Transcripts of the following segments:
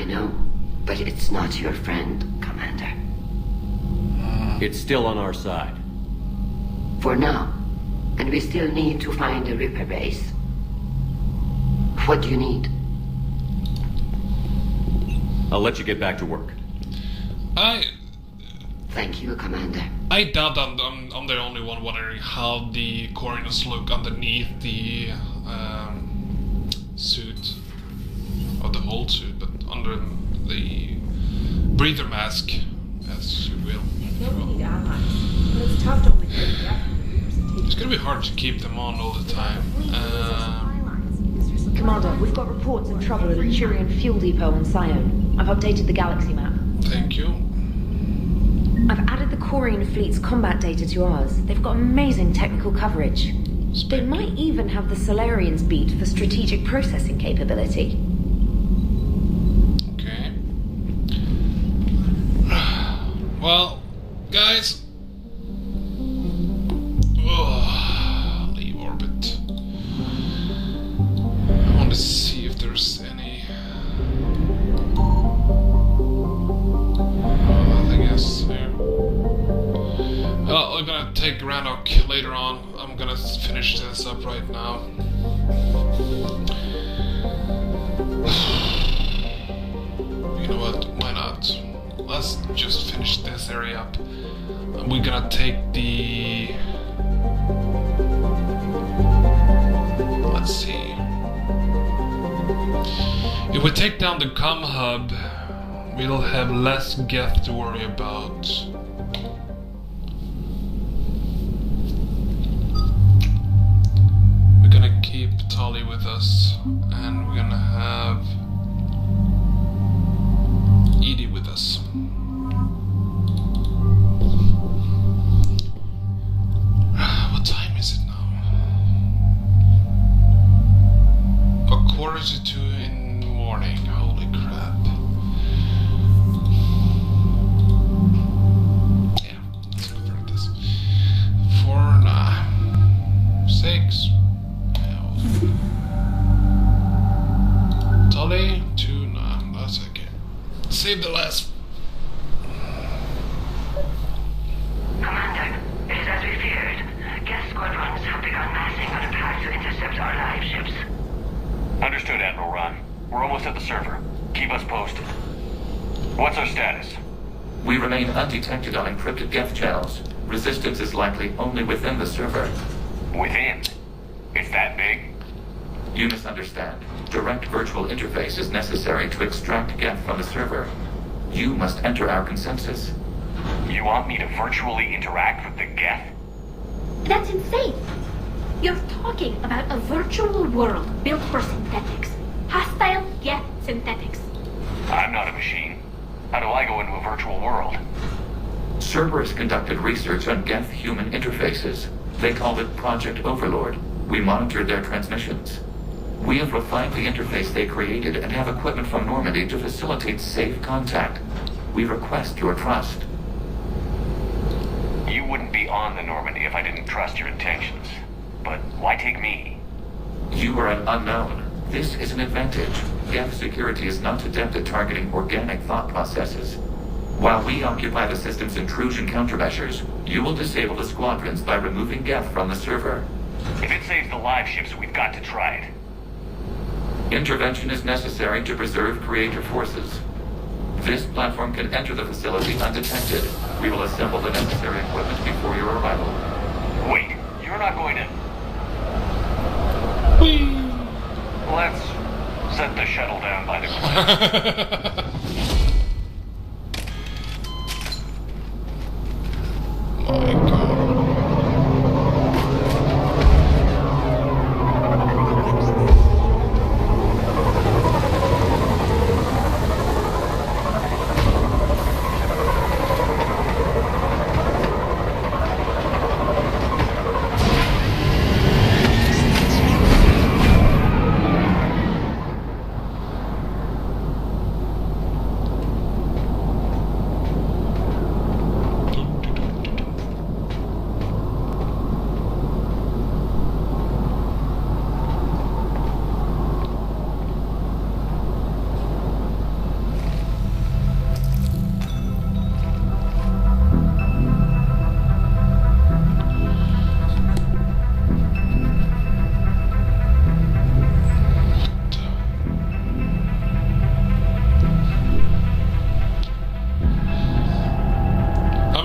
know, but it's not your friend, Commander. It's still on our side. For now. And we still need to find a Ripper base. What do you need? I'll let you get back to work. Thank you, Commander. I doubt I'm the only one wondering how the Quarians look underneath the suit. Or the whole suit, but under the breather mask, as you will. No, we need allies. But it's tough to only get it's gonna be hard to keep them on all the time. Commander, we've got reports of trouble at a Turian fuel depot on Sion. I've updated the galaxy map. Thank you. I've added the Quarian fleet's combat data to ours. They've got amazing technical coverage. They might even have the Solarians beat for strategic processing capability. Okay. Well, guys. Leave orbit. I want to see if there's any. I guess here. Well, we're gonna take Rannoch later on. I'm gonna finish this up right now. You know what? Why not? Let's just finish this area up. And we're gonna take the. Let's see. If we take down the comm hub, we'll have less Geth to worry about. We're gonna keep Tali with us, and we're gonna have Edie with us. What time is it now? 1:45 in the morning. Holy crap. Yeah, let's convert this. 4, nah. 6. Tully, 2, nah, that's okay. Save the last. Commander, it is as we feared. Geth squadrons have begun massing on a path to intercept our live ships. Understood, Admiral Ron. We're almost at the server. Keep us posted. What's our status? We remain undetected on encrypted Geth channels. Resistance is likely only within the server. Within? It's that big? You misunderstand. Direct virtual interface is necessary to extract Geth from the server. You must enter our consensus. You want me to virtually interact with the Geth? That's insane. You're talking about a virtual world built for synthetics. Hostile Geth synthetics. I'm not a machine. How do I go into a virtual world? Cerberus conducted research on Geth-human interfaces. They called it Project Overlord. We monitored their transmissions. We have refined the interface they created and have equipment from Normandy to facilitate safe contact. We request your trust. You wouldn't be on the Normandy if I didn't trust your intentions. But why take me? You are an unknown. This is an advantage. Geth security is not adept at targeting organic thought processes. While we occupy the system's intrusion countermeasures, you will disable the squadrons by removing Geth from the server. If it saves the live ships, we've got to try it. Intervention is necessary to preserve creator forces. This platform can enter the facility undetected. We will assemble the necessary equipment before your arrival. Wait, you're not going to... Whee! Let's set the shuttle down by the cliff. My God.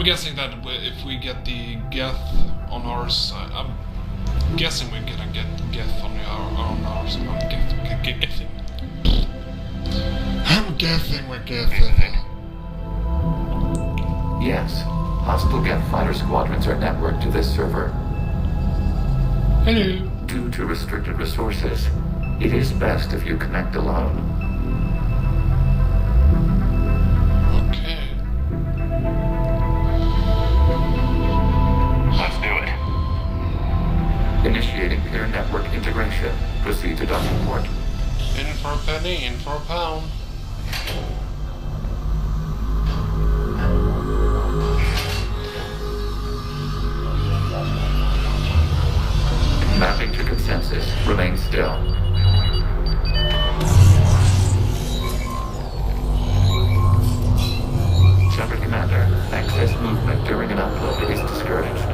I'm guessing that if we get the Geth on our side, I'm guessing we're gonna get Geth on our side. I'm guessing we're Geth. Yes, hostile Geth fighter squadrons are networked to this server. Hello. Due to restricted resources, it is best if you connect alone. Okay. Let's do it. Initiating peer network integration. Proceed to docking port. In for a penny, in for a pound. Mapping to consensus. Remain still. Shepard Commander, access movement during an upload is discouraged.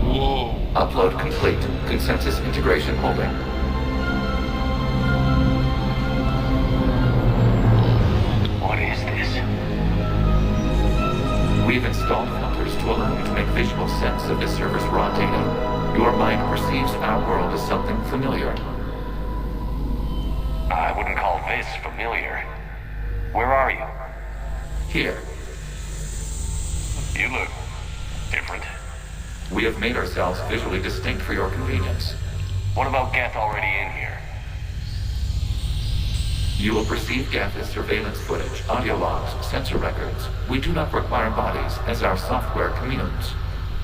Whoa. Upload complete. Consensus integration holding. What is this? We've installed filters to allow you to make visual sense of this server's raw data. Your mind perceives our world as something familiar. I wouldn't call this familiar. Where are you? Here, You look different. we have made ourselves visually distinct for your convenience. What about Geth already in here? You will perceive Geth as surveillance footage, audio logs, sensor records. We do not require bodies, as our software communes.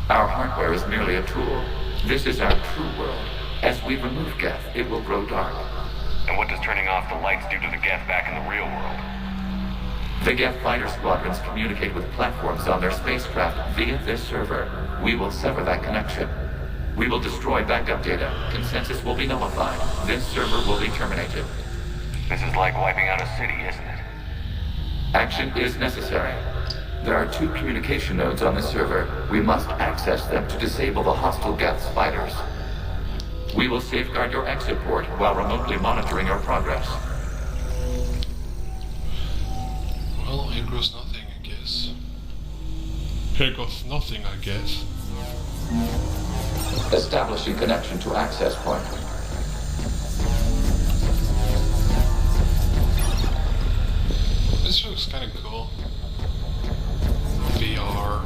Our hardware is merely a tool. This is our true world. As we remove Geth, it will grow dark. And what does turning off the lights do to the Geth back in the real world? The Geth fighter squadrons communicate with platforms on their spacecraft via this server. We will sever that connection. We will destroy backup data. Consensus will be nullified. This server will be terminated. This is like wiping out a city, isn't it? Action is necessary. There are 2 communication nodes on the server. We must access them to disable the hostile Geth fighters. We will safeguard your exit port while remotely monitoring your progress. Well, here goes nothing, I guess. Here goes nothing, I guess. Establishing connection to access point. This looks kind of cool. VR.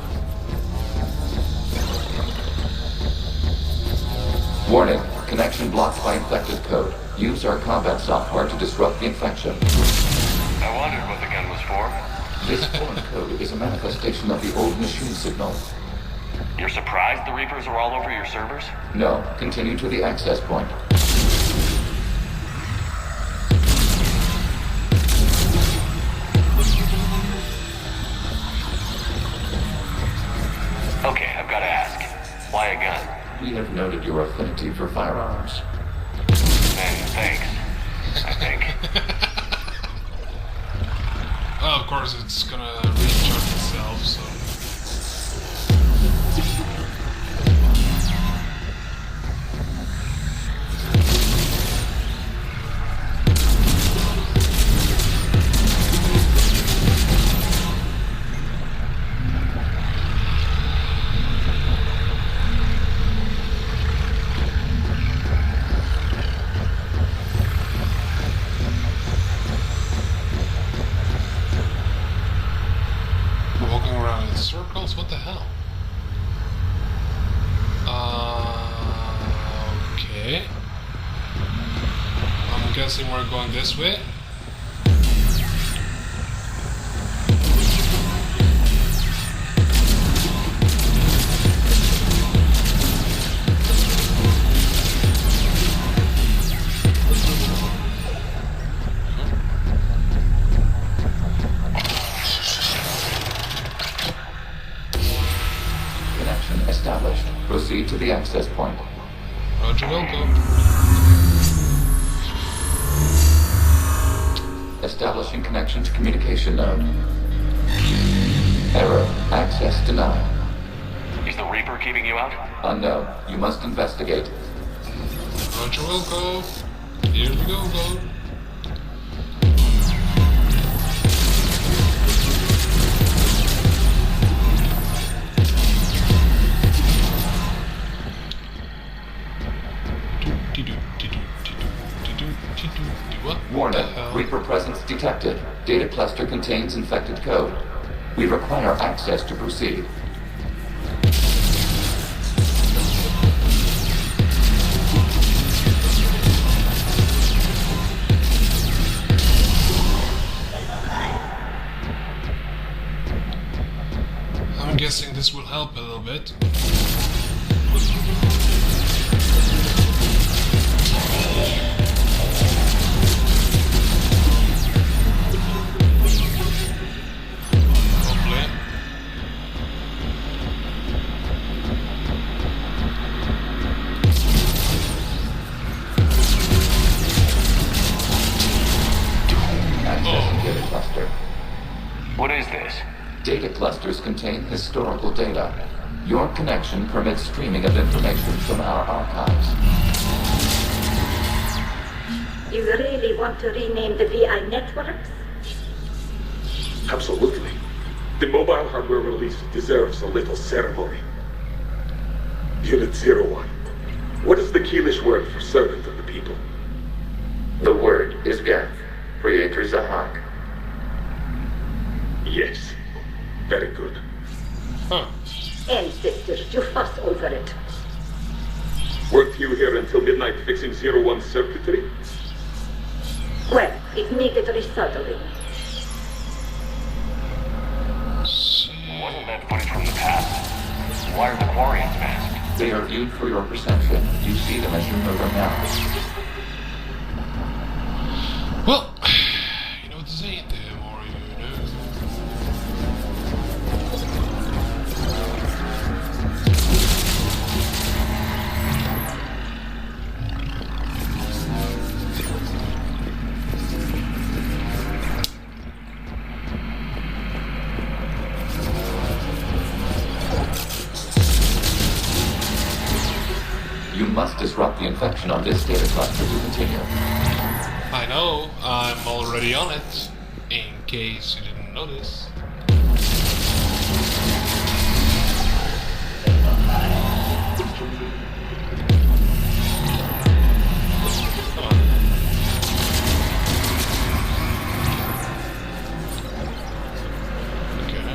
Warning, connection blocked by infected code. Use our combat software to disrupt the infection. I wondered what the gun was for. This foreign code is a manifestation of the old machine signal. You're surprised the Reapers are all over your servers? No, continue to the access point. Okay, I've got to ask. Why a gun? We have noted your affinity for firearms. And thanks, I think. Oh, of course, it's gonna recharge itself, so. Walking around in circles? What the hell? Okay. I'm guessing we're going this way. Connection established. Proceed to the access point. Roger, welcome. Establishing connection to communication node. Error. Access denied. Is the Reaper server keeping you out? Unknown. You must investigate. Roger will go. Here we go. What? Warning. Reaper presence detected. Data cluster contains infected code. We require access to proceed. I'm guessing this will help a little bit. Hopefully. Access data cluster. What is this? Data clusters contain historical data. Your connection permits streaming of information from our archives. You really want to rename the VI networks? Absolutely. The mobile hardware release deserves a little ceremony. Unit 01. What is the Keelish word for servant of the people? The word is Geth, Creator Zahak. Yes. Very good. Huh. Ancestors, you fuss over it. Weren't you here until midnight fixing 01's circuitry? Well, it needed resoldering. Wasn't that footage from the past? Why are the Quarians masked? They are viewed for your perception. You see them as you know them now. Well, you know what to say, the more you know. You must disrupt the infection on this data cluster to continue. I know, I'm already on it, in case you didn't notice. Come on. Okay.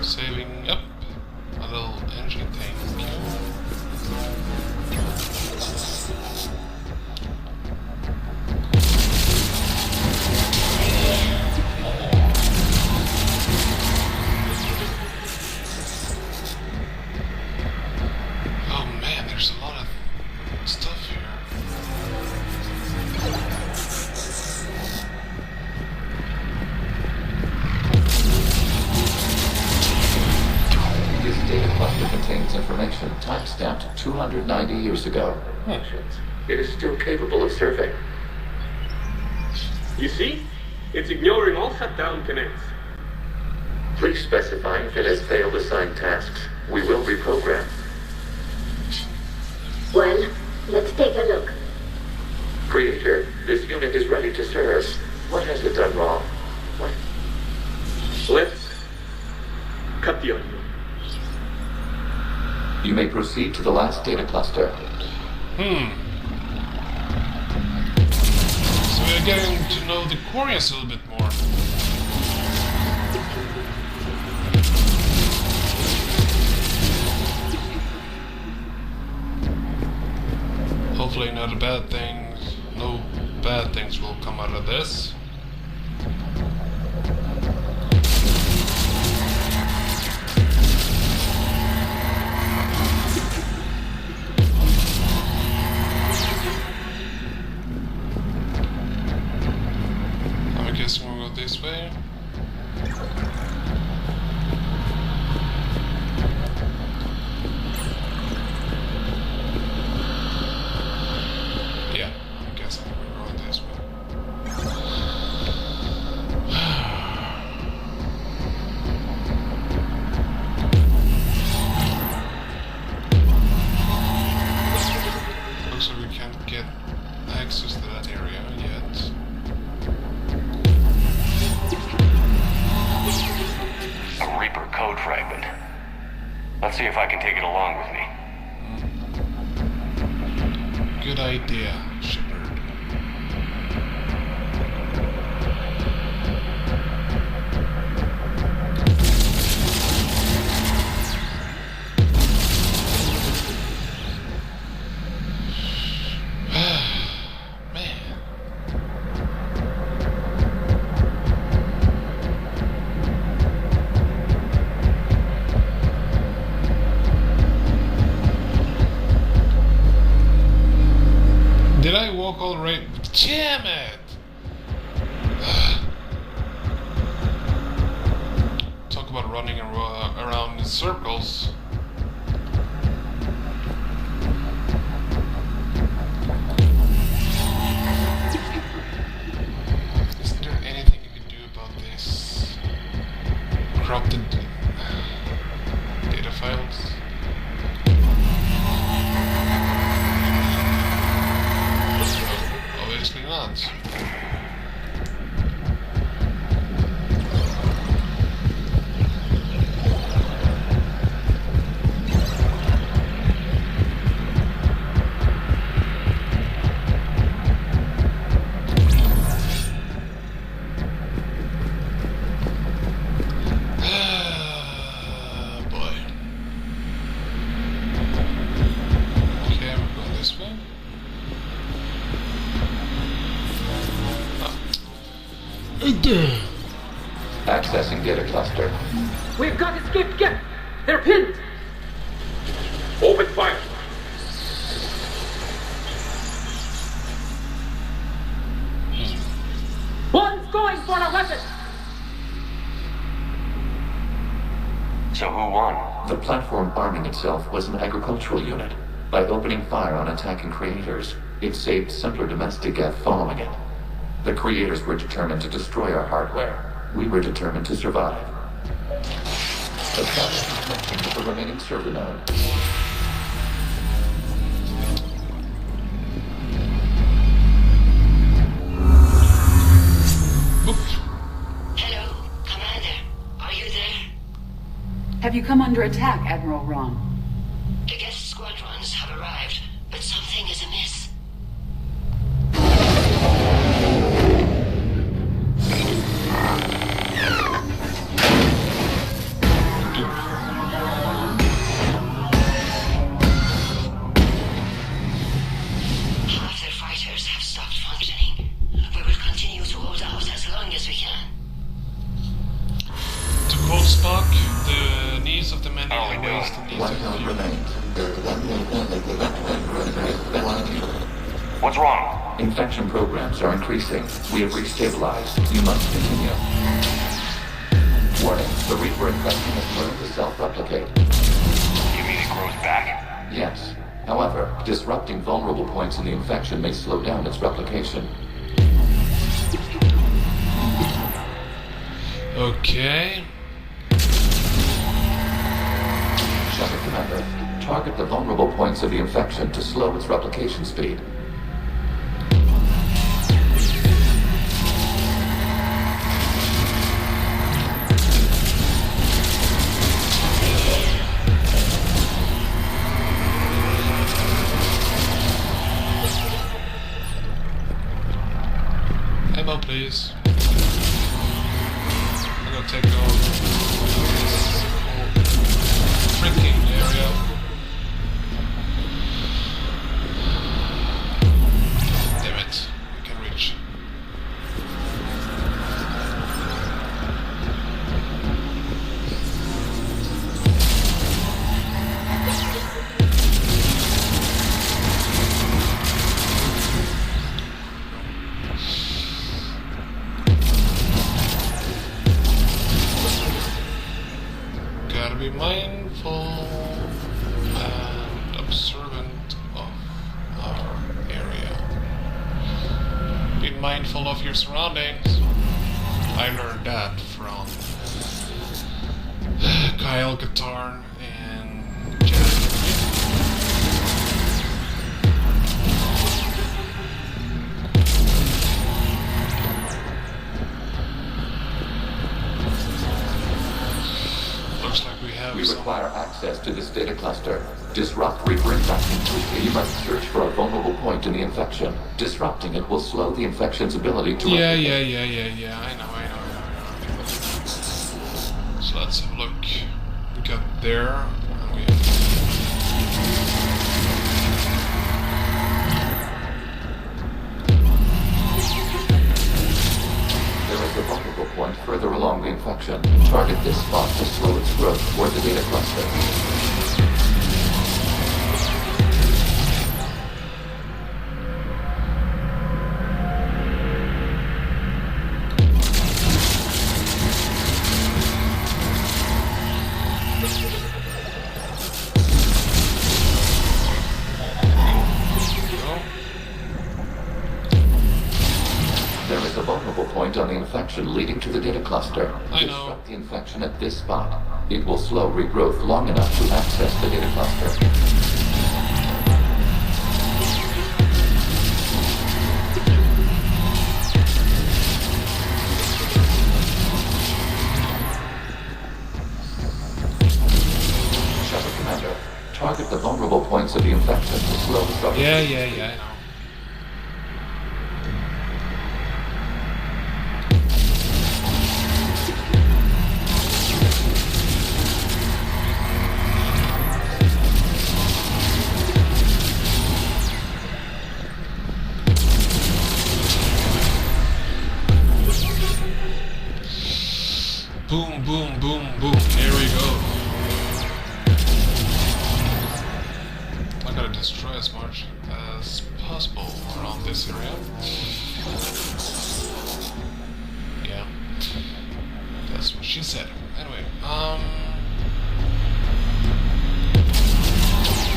Saving up a little energy tank here. Oh man, there's a lot of stuff here. This data cluster contains information timestamped 290 years ago. It is still capable of survey. You see? It's ignoring all shutdown connects. Please specify if it has failed assigned tasks. We will reprogram. Well, let's take a look. Creator, this unit is ready to serve. What has it done wrong? What? Let's cut the audio. You may proceed to the last data cluster. So we're getting to know the Quarians a little bit more. Hopefully no bad things will come out of this. I'm guessing we'll go this way. Yeah, I'm guessing we're going this way. see if I can take it along with me. Good idea, Shepard. Did I walk all right? Damn it! Talk about running around in circles. Isn't there anything you can do about this? Corrupted data files? Obviously not. Boy. Okay, we're going this way. Accessing data cluster. We've got escaped Geth! They're pinned! Open fire. One's going for a weapon! So who won? The platform arming itself was an agricultural unit. By opening fire on attacking creators, it saved simpler domestic Geth following it. The creators were determined to destroy our hardware. We were determined to survive. Establish the remaining server node. Hello, Commander. Are you there? Have you come under attack, Admiral Ron? The Geth squadrons have arrived, but something is amiss. Half their fighters have stopped functioning. We will continue to hold out as long as we can. To quote Spock, the needs of the many How are we outweighs the doing? needs One of the node few. remains. What's wrong? Infection programs are increasing. We have restabilized. You must continue. Warning, the Reaper infection has learned to self-replicate. You mean it grows back? Yes. However, disrupting vulnerable points in the infection may slow down its replication. Okay. Shepard Commander, target the vulnerable points of the infection to slow its replication speed. Ammo, please. I'm gonna take all this freaking area. Damn it, we can reach. Gotta be mindful and observant of our area. Be mindful of your surroundings. I learned that from Kyle Katarn and Jared. Looks like we have have We some... require access to this data cluster. Disrupt Reaper infection quickly. You must search for a vulnerable point in the infection. Disrupting it will slow the infection's ability to Yeah, replicate. I know. So let's have a look. We got there, and we have... There is a vulnerable point further along the infection. Target this spot to slow its growth toward the data cluster. There is a vulnerable point on the infection leading to the data cluster. I know. Disrupt the infection at this spot. It will slow regrowth long enough to access the data cluster. Shuttle Commander, target the vulnerable points of the infection to slow the progress. Yeah, I know. Boom, boom, boom, boom. Here we go. I gotta destroy as much as possible around this area. Yeah. That's what she said. Anyway,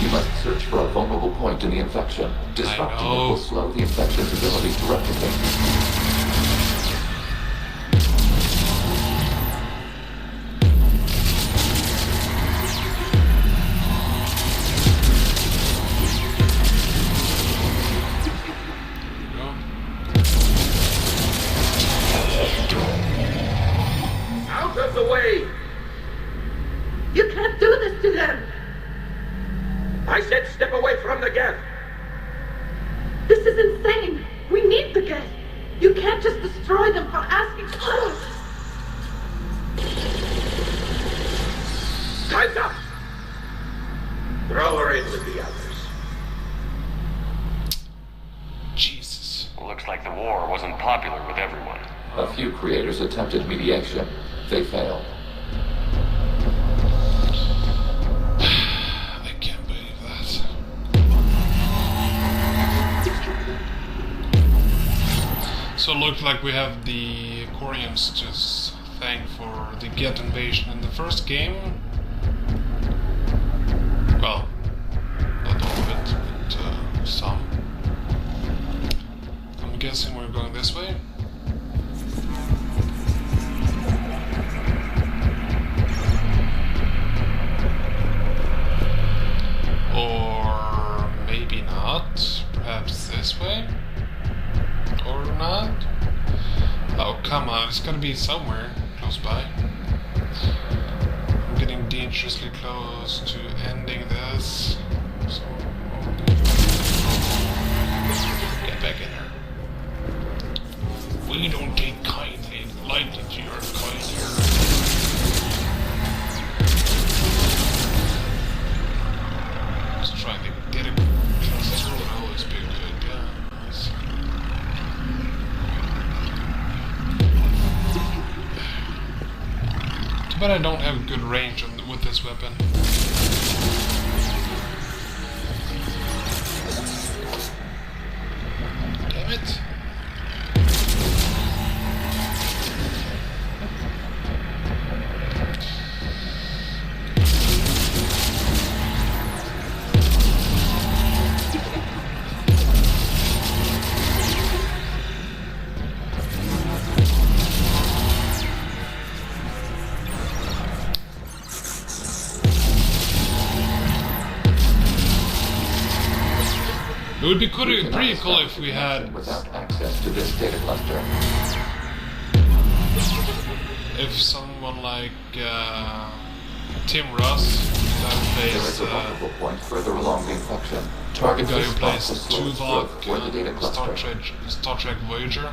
You must search for a vulnerable point in the infection. Disrupting it know. will slow the infection's ability to replicate. Out of the way! You can't do this to them! I said step away from the gap! This is insane! We need the gas! You can't just destroy them for asking for it! Time's up! Throw her in with the others. Jesus. Looks like the war wasn't popular with everyone. A few creators attempted mediation. They failed. I can't believe that. So it looked like we have the Quarians just thank for the Geth invasion in the first game. Well, not all of it, but some. I'm guessing we're going this way. Or maybe not. Perhaps this way? Or not? Oh, come on. It's gotta be somewhere close by. I'm getting dangerously close to ending this. So, get back in there. We don't take lightly to your kind here. Let's try to get it close. This would always be good, yeah. Nice. Too bad I don't have good range with this weapon. Damn it. It would be pretty cool if we had... Without access to this data cluster. If someone like... Tim Ross, that There is plays a vulnerable point further along the infection. the Target guy this who spot plays to slow its growth toward the data Tuvok cluster. in Star Trek Voyager.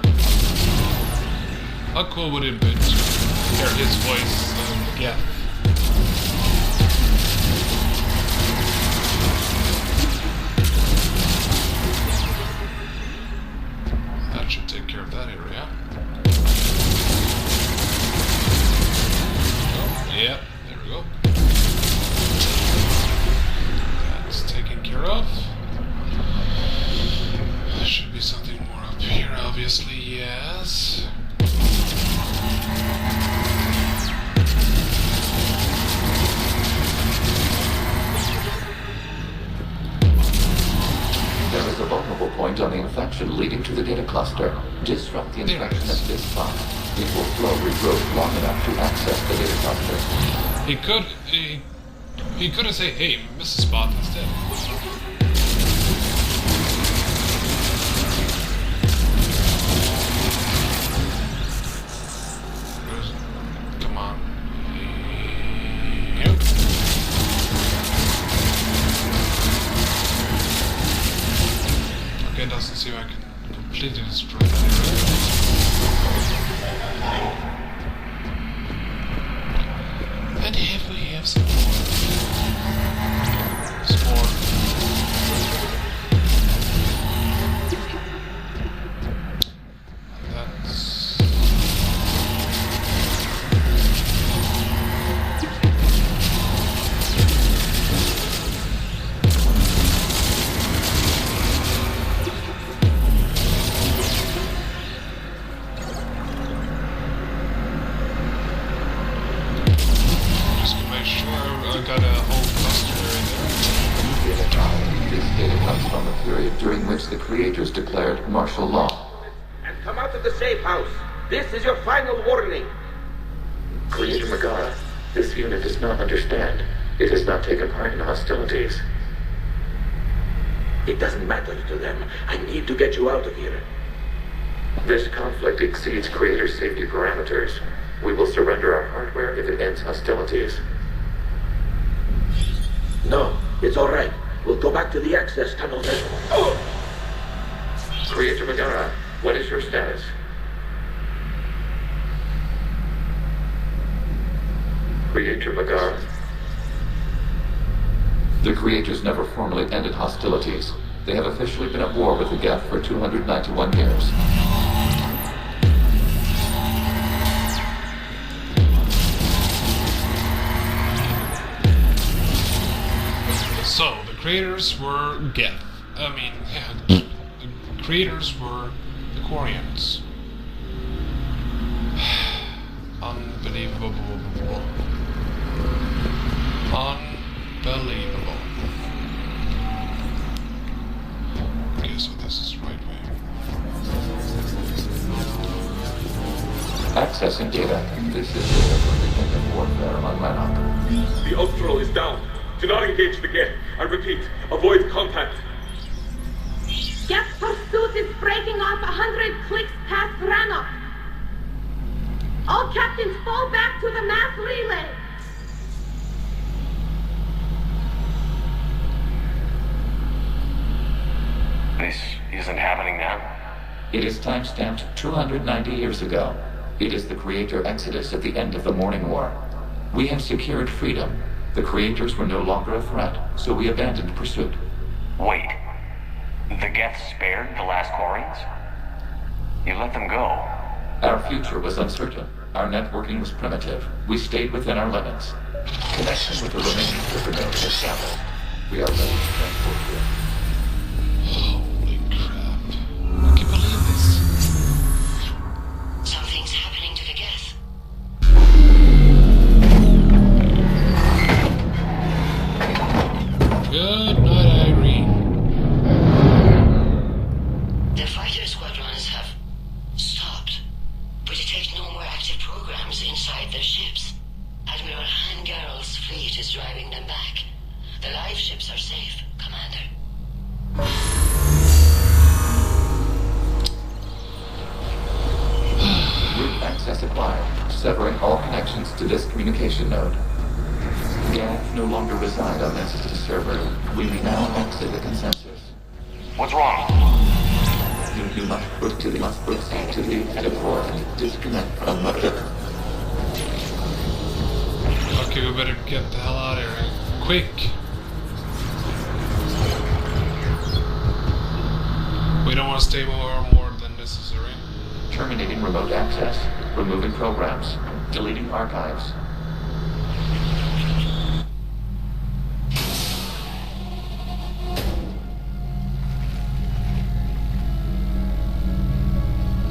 How cool would it be to hear his voice? Yeah. That should take care of that area. Oh, yeah, there we go. That's taken care of. There should be something more up here, obviously, yes. There is a vulnerable point on the infection leading to the data cluster. Disrupt the infection at this spot. It will slow regrowth long enough to access the data cluster. He could have said, hey, Mrs. Spot instead. Come on. Yep. Okay, doesn't seem like I can completely destroy that area. And here we have some more. That's... Just to make sure I got a whole cluster in there. This data comes from a period during which the creators declared martial law. And come out of the safe house. This is your final warning. Creator Megara, this unit does not understand. It has not taken part in hostilities. It doesn't matter to them. I need to get you out of here. This conflict exceeds Creator's safety parameters. We will surrender our hardware if it ends hostilities. No, it's all right. We'll go back to the access tunnel then. Oh! Creator Megara, what is your status? Creator Megara? The Creators never formally ended hostilities. They have officially been at war with the Geth for 291 years. So, the creators were Geth. The creators were the Quarians. Unbelievable. Unbelievable. Okay, so this is the right way. Accessing data. This is data from the end of warfare on Rannoch. The Austral is down. Do not engage the Geth. I repeat, avoid contact. Geth pursuit is breaking off 100 clicks past Rannoch. All captains fall back to the mass relay. This isn't happening now? It is timestamped 290 years ago. It is the Creator Exodus at the end of the Morning War. We have secured freedom. The Creators were no longer a threat, so we abandoned pursuit. Wait. The Geth spared the last Quarians? You let them go. Our future was uncertain. Our networking was primitive. We stayed within our limits. Connection with the remaining supernodes is established. We are ready to transport you. Holy crap. I can't believe this. Something's happening to the Geth. Good night, Irene. The fighter squadrons have stopped, but detect no more active programs inside their ships. Admiral Hangarl's fleet is driving them back. The live ships are safe, Commander. Route access acquired, severing all connections to this communication node. Geth no longer reside on this server. We may now exit the consensus. What's wrong? You must proceed to the deport and disconnect from Mother. Okay, we better get the hell out of here. Quick! We don't want to stay more than necessary. Terminating remote access. Removing programs. Deleting archives.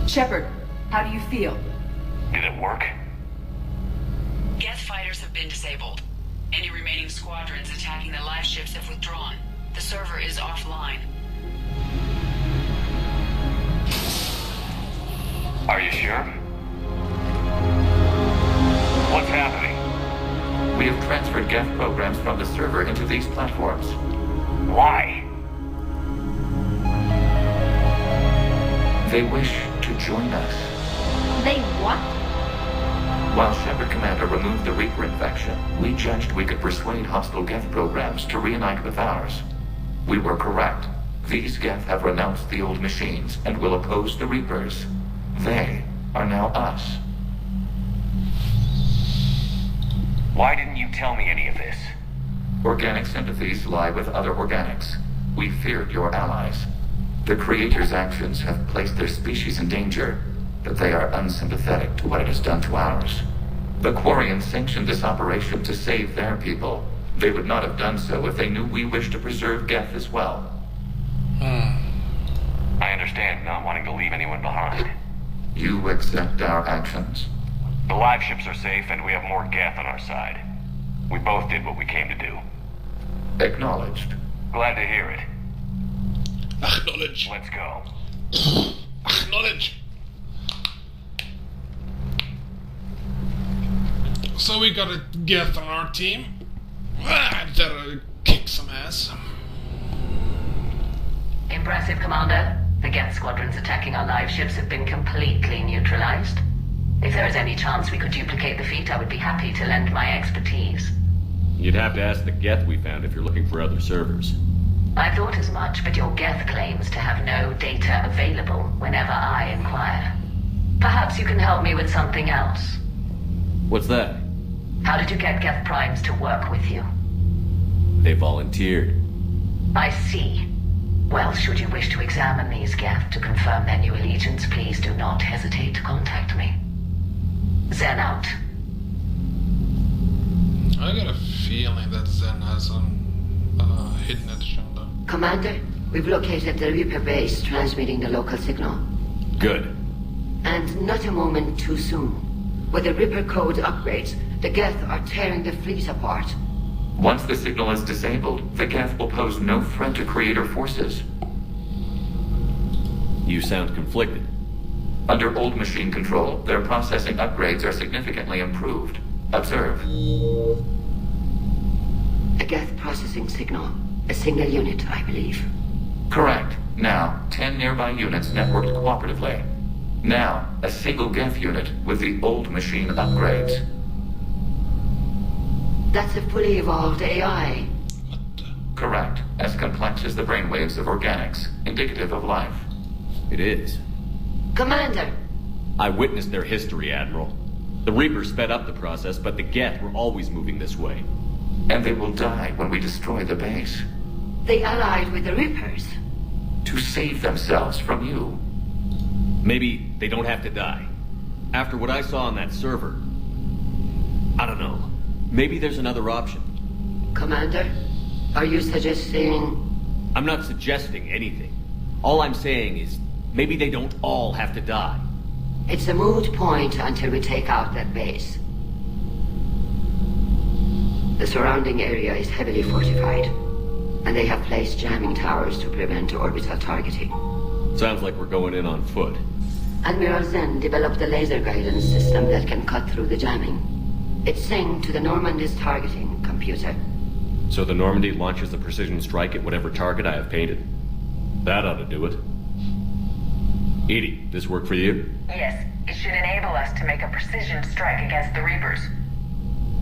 Shepard, how do you feel? Did it work? Geth fighters have been disabled. Any remaining squadrons attacking the live ships have withdrawn. The server is offline. Are you sure? What's happening? We have transferred Geth programs from the server into these platforms. Why? They wish to join us. They what? While Shepard Commander removed the Reaper infection, we judged we could persuade hostile Geth programs to reunite with ours. We were correct. These Geth have renounced the old machines and will oppose the Reapers. They are now us. Why didn't you tell me any of this? Organic sympathies lie with other organics. We feared your allies. The Creator's actions have placed their species in danger, but they are unsympathetic to what it has done to ours. The Quarians sanctioned this operation to save their people. They would not have done so if they knew we wished to preserve Geth as well. I understand not wanting to leave anyone behind. You accept our actions? The live ships are safe and we have more Geth on our side. We both did what we came to do. Acknowledged. Glad to hear it. Acknowledge. Let's go. Acknowledge. So we got a Geth on our team. That'll kick some ass. Impressive, Commander. The Geth squadrons attacking our live ships have been completely neutralized. If there is any chance we could duplicate the feat, I would be happy to lend my expertise. You'd have to ask the Geth we found if you're looking for other servers. I thought as much, but your Geth claims to have no data available whenever I inquire. Perhaps you can help me with something else. What's that? How did you get Geth Primes to work with you? They volunteered. I see. Well, should you wish to examine these Geth to confirm their new allegiance, please do not hesitate to contact me. Zen out. I got a feeling that Zen has some hidden agenda. Commander, we've located the Reaper base transmitting the local signal. Good. And not a moment too soon. With the Reaper code upgrades, the Geth are tearing the fleet apart. Once the signal is disabled, the Geth will pose no threat to Creator forces. You sound conflicted. Under old machine control, their processing upgrades are significantly improved. Observe. A Geth processing signal. A single unit, I believe. Correct. Now, 10 nearby units networked cooperatively. Now, a single Geth unit with the old machine upgrades. That's a fully evolved AI. Correct. As complex as the brainwaves of organics, indicative of life. It is. Commander! I witnessed their history, Admiral. The Reapers sped up the process, but the Geth were always moving this way. And they will die when we destroy the base. They allied with the Reapers. To save themselves from you. Maybe they don't have to die. After what I saw on that server, I don't know. Maybe there's another option. Commander, are you suggesting... I'm not suggesting anything. All I'm saying is, maybe they don't all have to die. It's a moot point until we take out that base. The surrounding area is heavily fortified, and they have placed jamming towers to prevent orbital targeting. Sounds like we're going in on foot. Admiral Zen developed a laser guidance system that can cut through the jamming. It's synced to the Normandy's targeting computer. So the Normandy launches a precision strike at whatever target I have painted. That ought to do it. Edie, this work for you? Yes, it should enable us to make a precision strike against the Reapers.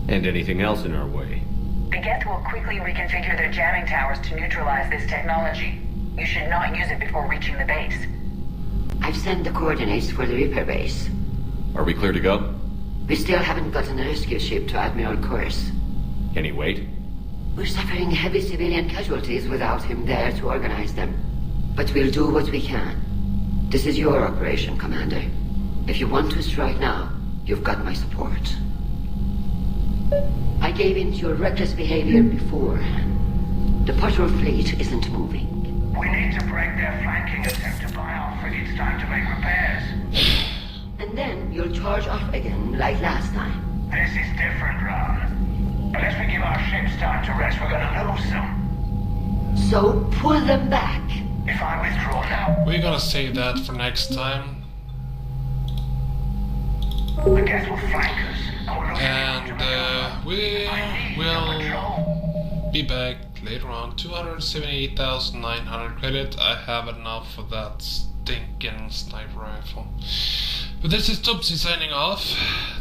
And anything else in our way? The Geth will quickly reconfigure their jamming towers to neutralize this technology. You should not use it before reaching the base. I've sent the coordinates for the Reaper base. Are we clear to go? We still haven't gotten a rescue ship to Admiral Kurse. Can he wait? We're suffering heavy civilian casualties without him there to organize them. But we'll do what we can. This is your operation, Commander. If you want to strike now, you've got my support. I gave in to your reckless behavior beforehand. The patrol fleet isn't moving. We need to break their flanking attempt to buy our frigates time to make repairs. And then you'll charge off again, like last time. This is different, Ron. Unless we give our ships time to rest, we're gonna lose them. So pull them back. If I withdraw now... We're gonna save that for next time. The Geth will flank us. And we will be back later on. 278,900 credit. I have enough for that stinking sniper rifle. But this is Topsy signing off.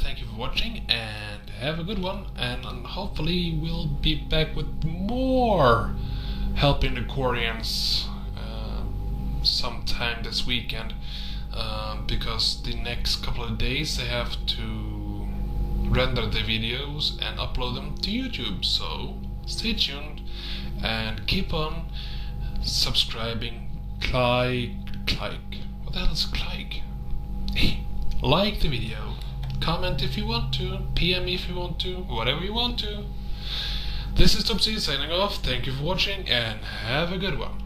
Thank you for watching and have a good one. And hopefully we'll be back with more helping the Koreans sometime this weekend. Because the next couple of days they have to render the videos and upload them to YouTube. So stay tuned and keep on subscribing. What the hell is like? Like the video, comment if you want to, PM if you want to, whatever you want to. This is Topsy signing off. Thank you for watching and have a good one.